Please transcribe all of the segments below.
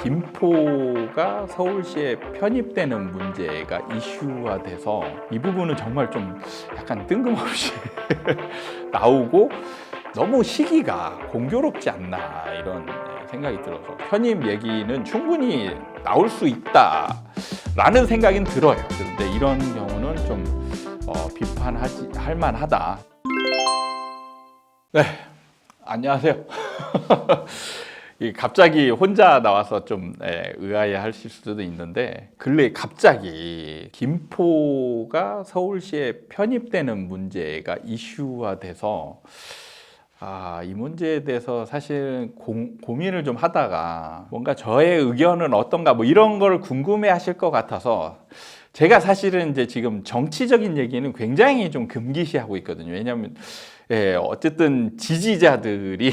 김포가 서울시에 편입되는 문제가 이슈화돼서 이 부분은 정말 좀 약간 뜬금없이 나오고 너무 시기가 공교롭지 않나 이런 생각이 들어서 편입 얘기는 충분히 나올 수 있다라는 생각은 들어요. 그런데 이런 경우는 좀 비판할 만하다. 네, 안녕하세요. 갑자기 혼자 나와서 좀 의아해하실 수도 있는데 근래 갑자기 김포가 서울시에 편입되는 문제가 이슈화돼서 이 문제에 대해서 사실 고민을 좀 하다가 뭔가 저의 의견은 어떤가 뭐 이런 걸 궁금해 하실 것 같아서 제가 사실은 이제 지금 정치적인 얘기는 굉장히 좀 금기시하고 있거든요. 왜냐하면 어쨌든 지지자들이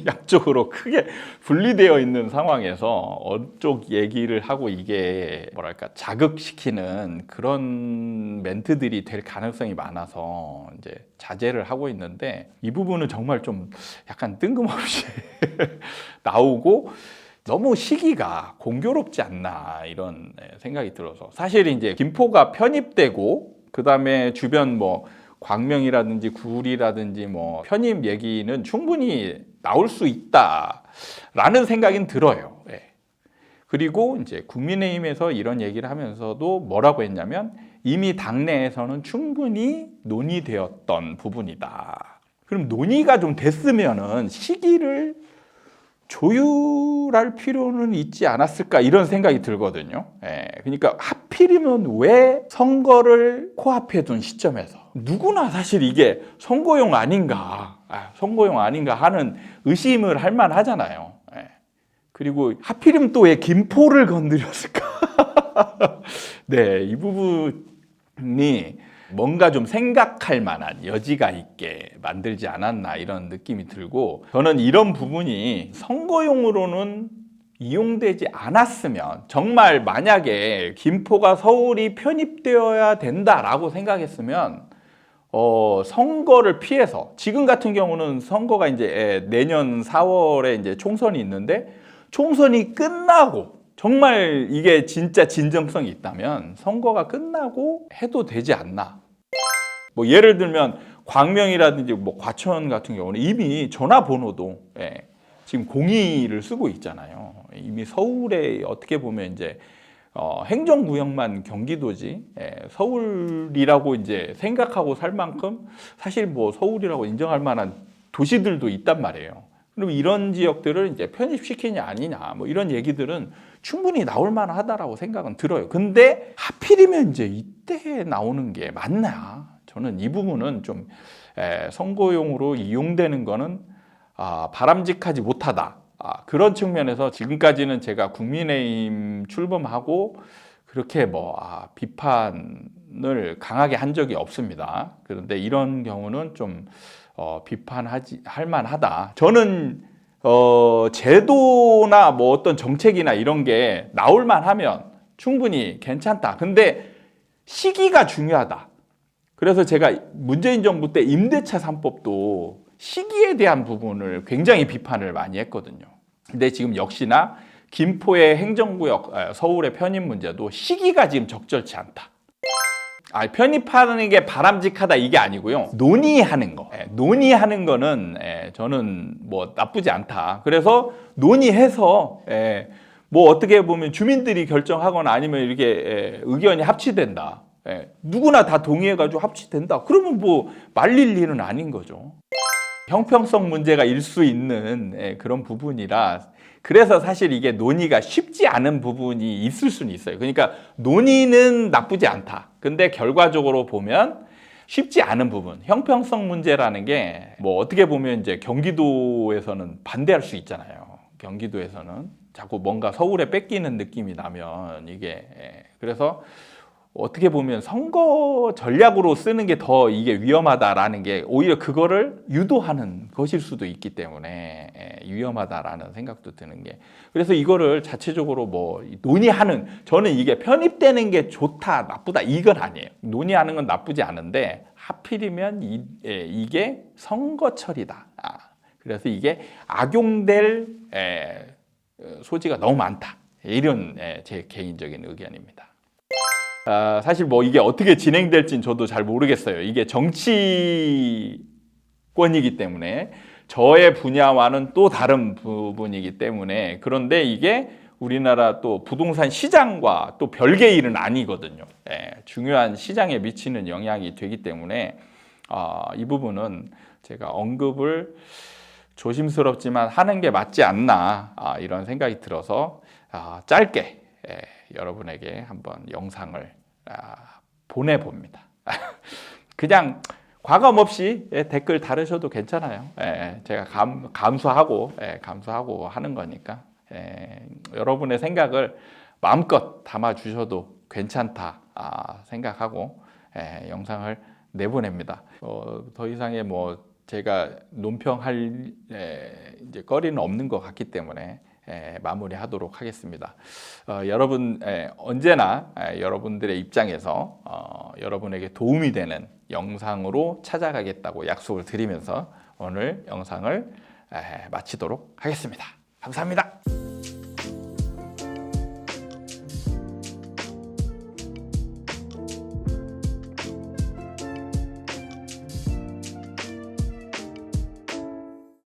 양쪽으로 크게 분리되어 있는 상황에서 어쪽 얘기를 하고 이게 뭐랄까 자극시키는 그런 멘트들이 될 가능성이 많아서 이제 자제를 하고 있는데 이 부분은 정말 좀 약간 뜬금없이 나오고 너무 시기가 공교롭지 않나 이런 생각이 들어서 사실 이제 김포가 편입되고 그 다음에 주변 뭐 광명이라든지 구리라든지 뭐 편입 얘기는 충분히 나올 수 있다라는 생각은 들어요. 그리고 이제 국민의힘에서 이런 얘기를 하면서도 뭐라고 했냐면 이미 당내에서는 충분히 논의되었던 부분이다. 그럼 논의가 좀 됐으면은 시기를 조율할 필요는 있지 않았을까 이런 생각이 들거든요. 그러니까 하필이면 왜 선거를 코앞에 둔 시점에서 누구나 사실 이게 선거용 아닌가 하는 의심을 할 만하잖아요. 그리고 하필이면 또 왜 김포를 건드렸을까? 네, 이 부분이 뭔가 좀 생각할 만한 여지가 있게 만들지 않았나 이런 느낌이 들고 저는 이런 부분이 선거용으로는 이용되지 않았으면 정말 만약에 김포가 서울이 편입되어야 된다라고 생각했으면 선거를 피해서 지금 같은 경우는 선거가 이제 내년 4월에 이제 총선이 있는데 총선이 끝나고 정말 이게 진짜 진정성이 있다면 선거가 끝나고 해도 되지 않나. 뭐 예를 들면 광명이라든지 뭐 과천 같은 경우는 이미 전화번호도 지금 공의를 쓰고 있잖아요. 이미 서울에 어떻게 보면 이제 행정구역만 경기도지 서울이라고 이제 생각하고 살 만큼 사실 뭐 서울이라고 인정할 만한 도시들도 있단 말이에요. 그럼 이런 지역들을 이제 편입시키냐 아니냐 뭐 이런 얘기들은 충분히 나올 만하다라고 생각은 들어요. 근데 하필이면 이제 이때 나오는 게 맞나? 저는 이 부분은 좀 선거용으로 이용되는 거는 바람직하지 못하다. 그런 측면에서 지금까지는 제가 국민의힘 출범하고 그렇게 비판을 강하게 한 적이 없습니다. 그런데 이런 경우는 좀 비판할 만하다. 저는 제도나 뭐 어떤 정책이나 이런 게 나올 만하면 충분히 괜찮다. 근데 시기가 중요하다. 그래서 제가 문재인 정부 때 임대차 3법도 시기에 대한 부분을 굉장히 비판을 많이 했거든요. 근데 지금 역시나 김포의 행정구역 서울의 편입 문제도 시기가 지금 적절치 않다. 편입하는 게 바람직하다 이게 아니고요. 논의하는 거. 논의하는 거는 저는 뭐 나쁘지 않다. 그래서 논의해서 뭐 어떻게 보면 주민들이 결정하거나 아니면 이렇게 의견이 합치된다. 누구나 다 동의해가지고 합치된다. 그러면 뭐 말릴 일은 아닌 거죠. 형평성 문제가 일 수 있는 그런 부분이라 그래서 사실 이게 논의가 쉽지 않은 부분이 있을 수는 있어요. 그러니까 논의는 나쁘지 않다. 근데 결과적으로 보면 쉽지 않은 부분, 형평성 문제라는 게 뭐 어떻게 보면 이제 경기도에서는 반대할 수 있잖아요. 경기도에서는 자꾸 뭔가 서울에 뺏기는 느낌이 나면 이게 그래서 어떻게 보면 선거 전략으로 쓰는 게 더 이게 위험하다라는 게 오히려 그거를 유도하는 것일 수도 있기 때문에 위험하다라는 생각도 드는 게 그래서 이거를 자체적으로 뭐 논의하는 저는 이게 편입되는 게 좋다 나쁘다 이건 아니에요. 논의하는 건 나쁘지 않은데 하필이면 이게 선거철이다. 그래서 이게 악용될 소지가 너무 많다. 이런 제 개인적인 의견입니다. 사실 뭐 이게 어떻게 진행될지는 저도 잘 모르겠어요. 이게 정치권이기 때문에 저의 분야와는 또 다른 부분이기 때문에 그런데 이게 우리나라 또 부동산 시장과 또 별개의 일은 아니거든요. 중요한 시장에 미치는 영향이 되기 때문에 이 부분은 제가 언급을 조심스럽지만 하는 게 맞지 않나 이런 생각이 들어서 짧게 여러분에게 한번 영상을 보내봅니다. 그냥 과감 없이 댓글 달으셔도 괜찮아요. 제가 감수하고 하는 거니까 여러분의 생각을 마음껏 담아주셔도 괜찮다 생각하고 영상을 내보냅니다. 더 이상의 뭐 제가 논평할 이제 거리는 없는 것 같기 때문에 마무리하도록 하겠습니다. 여러분 언제나 여러분들의 입장에서 여러분에게 도움이 되는 영상으로 찾아가겠다고 약속을 드리면서 오늘 영상을 마치도록 하겠습니다. 감사합니다.